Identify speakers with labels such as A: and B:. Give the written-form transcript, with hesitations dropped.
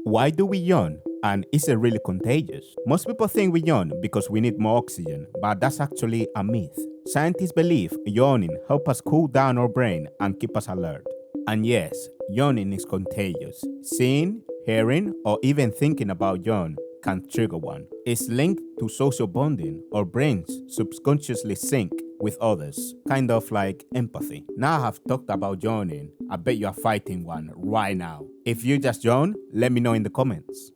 A: Why do we yawn? And is it really contagious? Most people think we yawn because we need more oxygen, but that's actually a myth. Scientists believe yawning helps us cool down our brain and keep us alert. And yes, yawning is contagious. Seeing, hearing, or even thinking about yawn can trigger one. It's linked to social bonding. Our brains subconsciously sync with others, kind of like empathy. Now I have talked about yawning, I bet you are fighting one right now. If you just yawn, let me know in the comments.